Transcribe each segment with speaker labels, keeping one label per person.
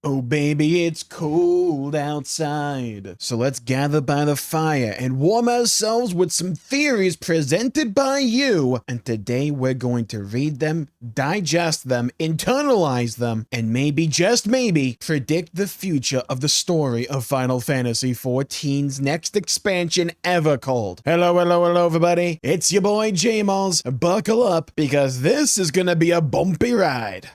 Speaker 1: Oh baby, it's cold outside. So let's gather by the fire and warm ourselves with some theories presented by you. And today we're going to read them, digest them, internalize them, and maybe, just maybe, predict the future of the story of Final Fantasy XIV's next expansion, Evercold. Hello everybody. It's your boy Jmulls. Buckle up because this is gonna be a bumpy ride.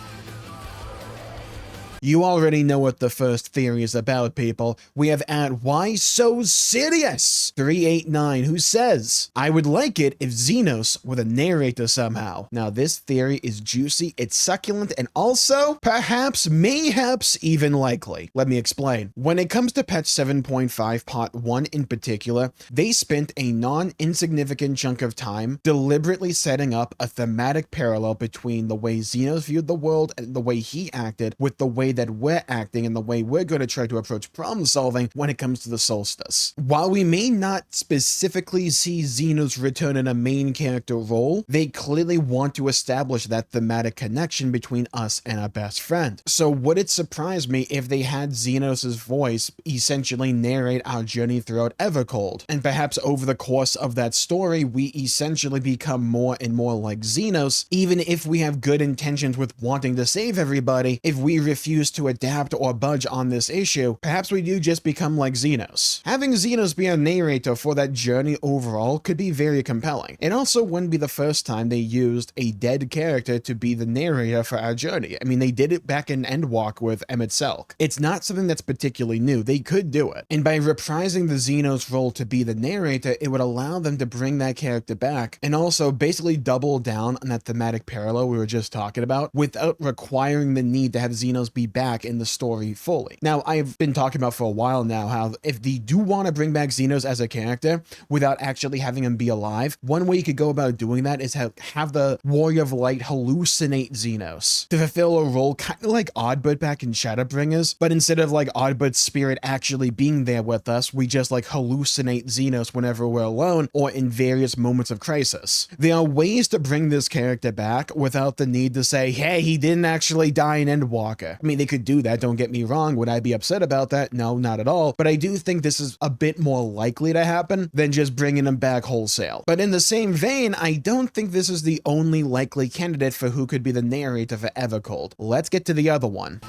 Speaker 1: You already know what the first theory is about, people. We have at Why So Serious 389 who says, I would like it if Zenos were the narrator somehow. Now this theory is juicy, it's succulent, and also, perhaps, mayhaps, even likely. Let me explain. When it comes to patch 7.5 part 1 in particular, they spent a non-insignificant chunk of time deliberately setting up a thematic parallel between the way Zenos viewed the world and the way he acted with the way that we're acting and the way we're going to try to approach problem solving when it comes to the solstice. While we may not specifically see Zenos return in a main character role, they clearly want to establish that thematic connection between us and our best friend. So would it surprise me if they had Zenos' voice essentially narrate our journey throughout Evercold? And perhaps over the course of that story, we essentially become more and more like Zenos, even if we have good intentions with wanting to save everybody. If we refuse to adapt or budge on this issue, perhaps we do just become like Zenos. Having Zenos be a narrator for that journey overall could be very compelling. It also wouldn't be the first time they used a dead character to be the narrator for our journey. I mean, they did it back in Endwalk with Emmett Selk. It's not something that's particularly new. They could do it. And by reprising the Zenos role to be the narrator, it would allow them to bring that character back and also basically double down on that thematic parallel we were just talking about without requiring the need to have Zenos be back in the story fully. Now, I've been talking about for a while now how if they do want to bring back Zenos as a character without actually having him be alive, one way you could go about doing that is have the Warrior of Light hallucinate Zenos to fulfill a role kind of like Oddbird back in Shadowbringers, but instead of like Oddbird's spirit actually being there with us, we just like hallucinate Zenos whenever we're alone or in various moments of crisis. There are ways to bring this character back without the need to say, hey, he didn't actually die in Endwalker. I mean, they could do that, don't get me wrong. Would I be upset about that? No, not at all. But I do think this is a bit more likely to happen than just bringing him back wholesale. But in the same vein, I don't think this is the only likely candidate for who could be the narrator for Evercold. Let's get to the other one.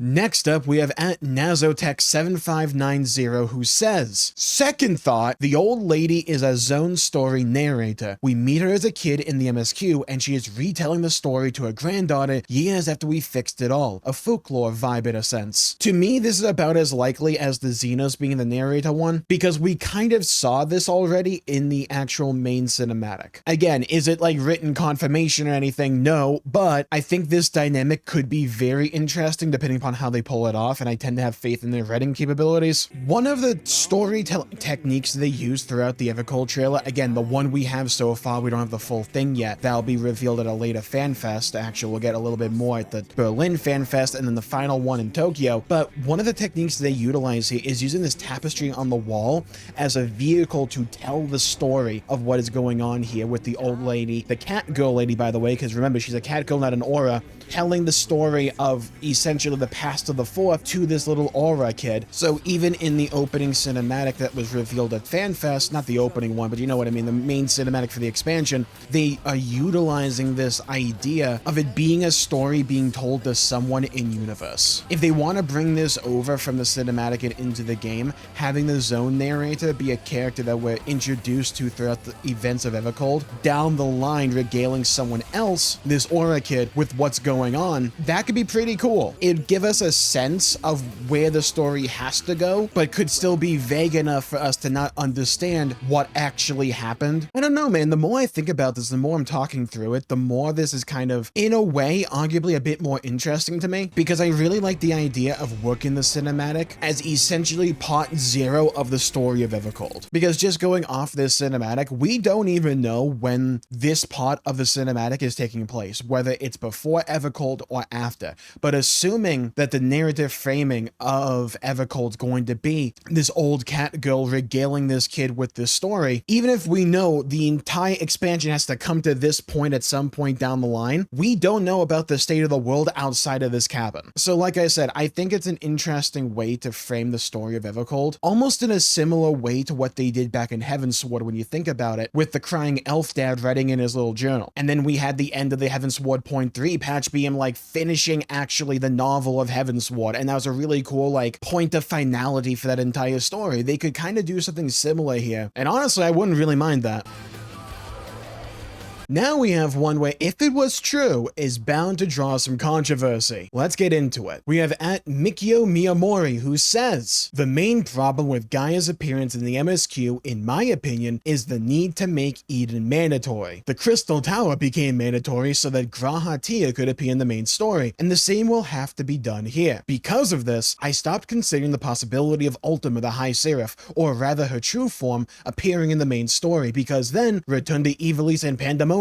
Speaker 1: Next up, we have at Nazotech7590 who says, second thought, the old lady is a zone story narrator. We meet her as a kid in the MSQ and she is retelling the story to her granddaughter years after we fixed it all. A folklore vibe in a sense. To me, this is about as likely as the Zenos being the narrator one because we kind of saw this already in the actual main cinematic. Again, is it like written confirmation or anything? No, but I think this dynamic could be very interesting depending upon how they pull it off, and I tend to have faith in their writing capabilities. One of the storytelling techniques they use throughout the Evercold trailer, again, the one we have so far, we don't have the full thing yet, that'll be revealed at a later FanFest. Actually, we'll get a little bit more at the Berlin FanFest and then the final one in Tokyo, but one of the techniques they utilize here is using this tapestry on the wall as a vehicle to tell the story of what is going on here with the old lady, the cat girl lady, by the way, because remember, she's a cat girl, not an aura, telling the story of essentially the past of the fourth to this little aura kid. So even in the opening cinematic that was revealed at FanFest, not the opening one, but you know what I mean, the main cinematic for the expansion, they are utilizing this idea of it being a story being told to someone in universe. If they want to bring this over from the cinematic and into the game, having the zone narrator be a character that we're introduced to throughout the events of Evercold, down the line regaling someone else, this aura kid, with what's going on, that could be pretty cool. It'd give us a sense of where the story has to go, but could still be vague enough for us to not understand what actually happened. I don't know, man. The more I think about this, the more I'm talking through it, the more this is kind of, in a way, arguably a bit more interesting to me, because I really like the idea of working the cinematic as essentially part 0 of the story of Evercold. Because just going off this cinematic, we don't even know when this part of the cinematic is taking place, whether it's before Evercold Evercold or after. But assuming that the narrative framing of Evercold's going to be this old cat girl regaling this kid with this story, even if we know the entire expansion has to come to this point at some point down the line, we don't know about the state of the world outside of this cabin. So like I said, I think it's an interesting way to frame the story of Evercold, almost in a similar way to what they did back in Heavensward when you think about it, with the crying elf dad writing in his little journal. And then we had the end of the Heavensward .3 patch being like finishing actually the novel of Heavensward, and that was a really cool like point of finality for that entire story. They could kind of do something similar here, and honestly I wouldn't really mind that. Now we have one where, if it was true, is bound to draw some controversy. Let's get into it. We have at Mikio Miyamori, who says, the main problem with Gaia's appearance in the MSQ, in my opinion, is the need to make Eden mandatory. The Crystal Tower became mandatory so that G'raha Tia could appear in the main story, and the same will have to be done here. Because of this, I stopped considering the possibility of Ultima the High Seraph, or rather her true form, appearing in the main story, because then Return to Ivalice and Pandemonium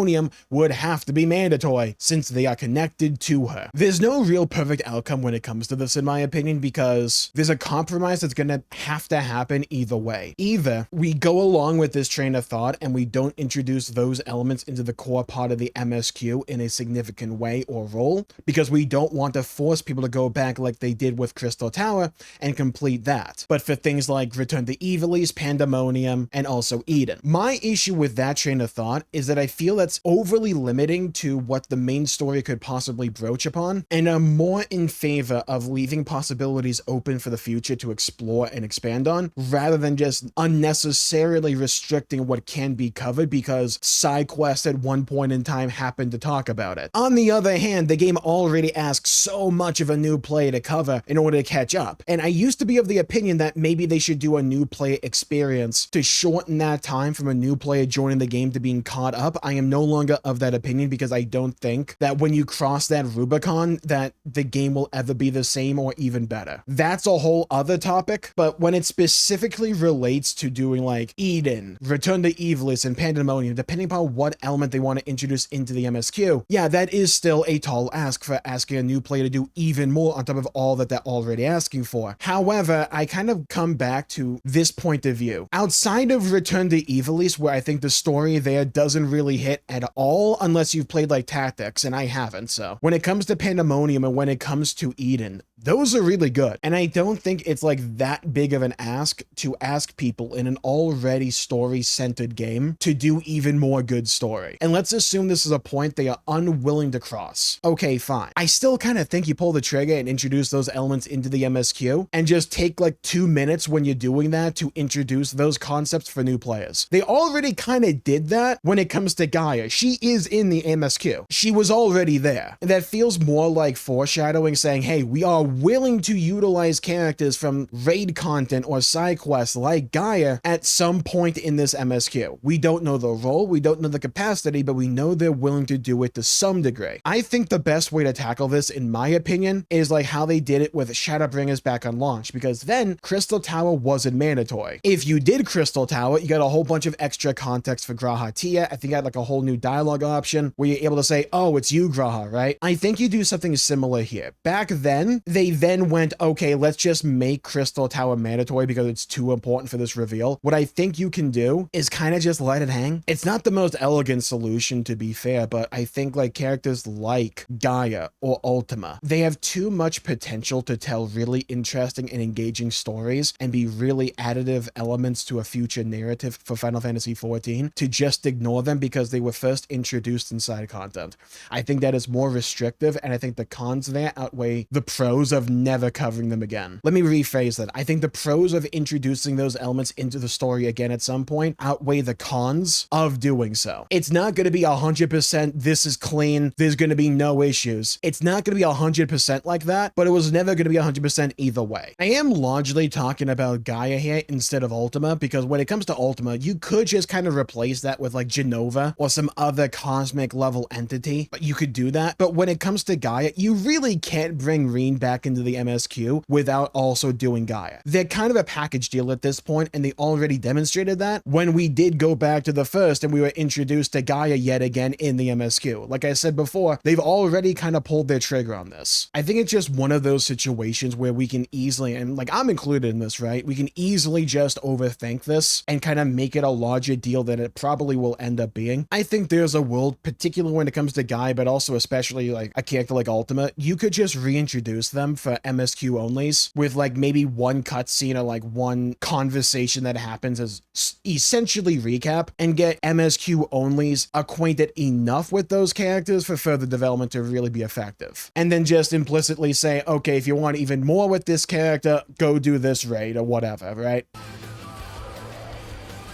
Speaker 1: would have to be mandatory, since they are connected to her. There's no real perfect outcome when it comes to this, in my opinion, because there's a compromise that's gonna have to happen either way. Either we go along with this train of thought and we don't introduce those elements into the core part of the MSQ in a significant way or role, because we don't want to force people to go back like they did with Crystal Tower and complete that. But for things like Return to Ivalice, Pandemonium, and also Eden. My issue with that train of thought is that I feel that's overly limiting to what the main story could possibly broach upon, and I'm more in favor of leaving possibilities open for the future to explore and expand on, rather than just unnecessarily restricting what can be covered because side quests at one point in time happened to talk about it. On the other hand, the game already asks so much of a new player to cover in order to catch up, and I used to be of the opinion that maybe they should do a new player experience to shorten that time from a new player joining the game to being caught up. I am no longer of that opinion, because I don't think that when you cross that Rubicon that the game will ever be the same or even better. That's a whole other topic, but when it specifically relates to doing like Eden, Return to Ivalice, and Pandemonium, depending upon what element they want to introduce into the MSQ, yeah, that is still a tall ask for asking a new player to do even more on top of all that they're already asking for. However, I kind of come back to this point of view. Outside of Return to Ivalice, where I think the story there doesn't really hit at all unless you've played like Tactics, and I haven't, so when it comes to Pandemonium and when it comes to Eden, those are really good. And I don't think it's like that big of an ask to ask people in an already story-centered game to do even more good story. And let's assume this is a point they are unwilling to cross. Okay, fine. I still kind of think you pull the trigger and introduce those elements into the MSQ and just take like 2 minutes when you're doing that to introduce those concepts for new players. They already kind of did that when it comes to Gaia. She is in the MSQ. She was already there. And that feels more like foreshadowing, saying, hey, we are willing to utilize characters from raid content or side quests like Gaia at some point in this MSQ. We don't know the role, we don't know the capacity, but we know they're willing to do it to some degree. I think the best way to tackle this, in my opinion, is like how they did it with Shadowbringers back on launch, because then Crystal Tower wasn't mandatory. If you did Crystal Tower, you got a whole bunch of extra context for G'raha Tia. I think I had like a whole new dialogue option where you're able to say, oh, it's you, G'raha, right? I think you do something similar here. Back then, they then went, okay, let's just make Crystal Tower mandatory because it's too important for this reveal. What I think you can do is kind of just let it hang. It's not the most elegant solution, to be fair, but I think like characters like Gaia or Ultima, they have too much potential to tell really interesting and engaging stories and be really additive elements to a future narrative for Final Fantasy XIV to just ignore them because they were first introduced in side content. I think that is more restrictive, and I think the cons there outweigh the pros of never covering them again. Let me rephrase that. I think the pros of introducing those elements into the story again at some point outweigh the cons of doing so. It's not going to be 100% this is clean, there's going to be no issues. It's not going to be 100% like that, but it was never going to be 100% either way. I am largely talking about Gaia here instead of Ultima, because when it comes to Ultima, you could just kind of replace that with like Genova or some other cosmic level entity, but you could do that. But when it comes to Gaia, you really can't bring Reen back back into the MSQ without also doing Gaia. They're kind of a package deal at this point, and they already demonstrated that when we did go back to the first and we were introduced to Gaia yet again in the MSQ. Like I said before, they've already kind of pulled their trigger on this. I think it's just one of those situations where we can easily, and like I'm included in this, right? We can easily just overthink this and kind of make it a larger deal than it probably will end up being. I think there's a world, particularly when it comes to Gaia, but also especially like a character like Ultima, you could just reintroduce them for MSQ onlys with like maybe one cutscene or like one conversation that happens as essentially recap, and get MSQ onlys acquainted enough with those characters for further development to really be effective. And then just implicitly say, okay, if you want even more with this character, go do this raid or whatever, right?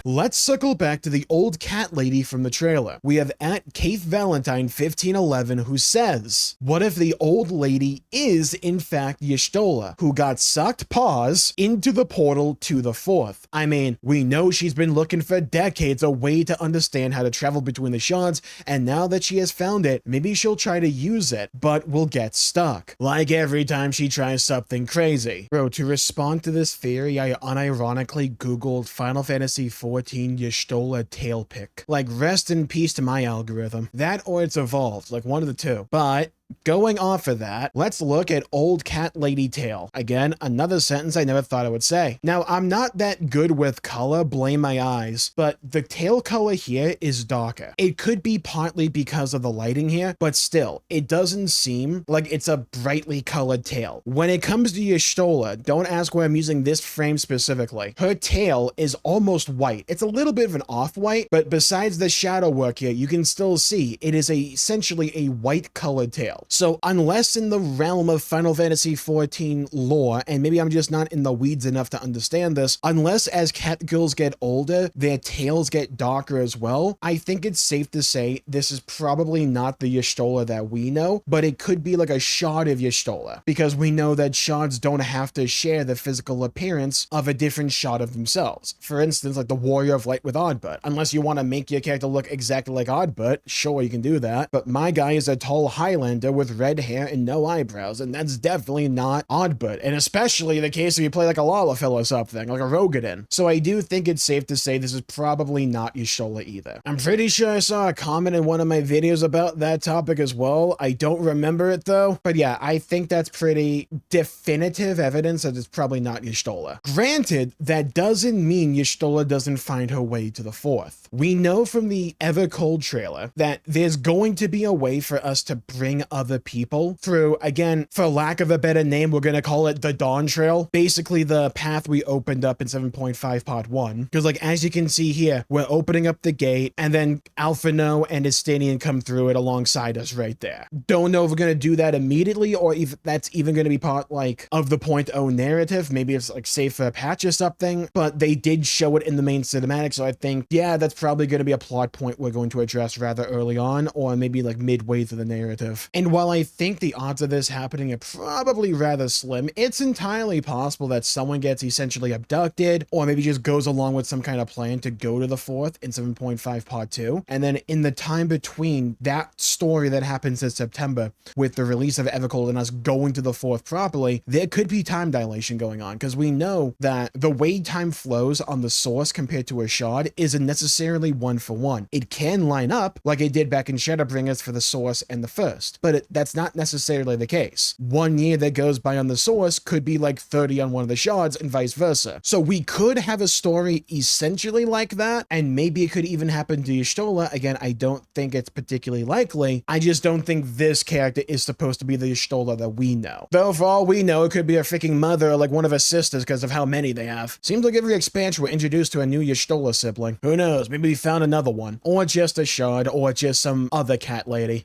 Speaker 1: Let's circle back to the old cat lady from the trailer. We have at Keith Valentine 1511 who says, what if the old lady is in fact Y'shtola, who got sucked, pause, into the portal to the fourth? I mean, we know she's been looking for decades a way to understand how to travel between the shards, and now that she has found it, maybe she'll try to use it, but will get stuck. Like every time she tries something crazy. Bro, to respond to this theory, I unironically Googled Final Fantasy XIV Y'shtola tail pick. Like, rest in peace to my algorithm. That or it's evolved, like one of the two. But going off of that, let's look at old cat lady tail. Again, another sentence I never thought I would say. Now, I'm not that good with color, blame my eyes, but the tail color here is darker. It could be partly because of the lighting here, but still, it doesn't seem like it's a brightly colored tail. When it comes to Y'shtola, don't ask why I'm using this frame specifically. Her tail is almost white. It's a little bit of an off-white, but besides the shadow work here, you can still see it is essentially a white colored tail. So unless in the realm of Final Fantasy XIV lore, and maybe I'm just not in the weeds enough to understand this, unless as cat girls get older, their tails get darker as well, I think it's safe to say this is probably not the Y'shtola that we know, but it could be like a shard of Y'shtola, because we know that shards don't have to share the physical appearance of a different shard of themselves. For instance, like the Warrior of Light with Oddbert. Unless you want to make your character look exactly like Oddbert, sure, you can do that, but my guy is a tall Highlander with red hair and no eyebrows, and that's definitely not Oddbert, and especially the case if you play like a Lalafell or something, like a Rogadin. So I do think it's safe to say this is probably not Y'shtola either. I'm pretty sure I saw a comment in one of my videos about that topic as well. I don't remember it though, but yeah, I think that's pretty definitive evidence that it's probably not Y'shtola. Granted, that doesn't mean Y'shtola doesn't find her way to the fourth. We know from the Evercold trailer that there's going to be a way for us to bring other people through, again, for lack of a better name, we're going to call it the Dawn Trail. Basically the path we opened up in 7.5 part 1. Because like, as you can see here, we're opening up the gate and then Alphino and Estinian come through it alongside us right there. Don't know if we're going to do that immediately or if that's even going to be part like of the 0.0 narrative. Maybe it's like save for a patch or something, but they did show it in the main cinematic. So I think, yeah, that's probably going to be a plot point we're going to address rather early on, or maybe like midway through the narrative. And while I think the odds of this happening are probably rather slim, it's entirely possible that someone gets essentially abducted, or maybe just goes along with some kind of plan to go to the fourth in 7.5 part 2. And then in the time between that story that happens in September with the release of Evercold and us going to the fourth properly, there could be time dilation going on, because we know that the way time flows on the source compared to a shard isn't necessarily 1-for-1. It can line up like it did back in Shadowbringers for the source and the first, but that's not necessarily the case. 1 year that goes by on the source could be like 30 on one of the shards and vice versa. So we could have a story essentially like that, and maybe it could even happen to Y'shtola. Again, I don't think it's particularly likely. I just don't think this character is supposed to be the Y'shtola that we know. Though for all we know, it could be a freaking mother or like one of her sisters because of how many they have. Seems like every expansion we're introduced to a new Y'shtola sibling. Who knows? Maybe we found another one. Or just a shard, or just some other cat lady.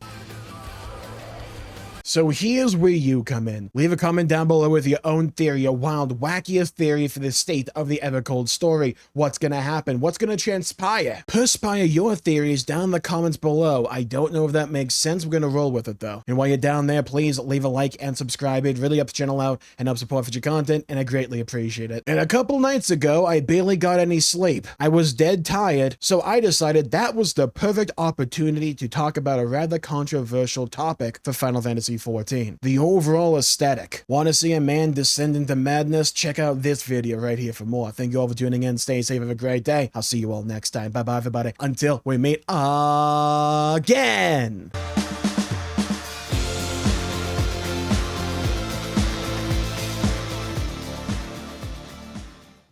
Speaker 1: So here's where you come in. Leave a comment down below with your own theory, a wild, wackiest theory for the state of the Evercold story. What's gonna happen? What's gonna transpire? Perspire your theories down in the comments below. I don't know if that makes sense. We're gonna roll with it though. And while you're down there, please leave a like and subscribe. It really helps the channel out and helps support future content, and I greatly appreciate it. And a couple nights ago, I barely got any sleep. I was dead tired, so I decided that was the perfect opportunity to talk about a rather controversial topic for Final Fantasy 2014. The overall aesthetic. Want to see a man descend into madness? Check out this video right here for more. Thank you all for tuning in. Stay safe. Have a great day. I'll see you all next time. Bye-bye, everybody. Until we meet again.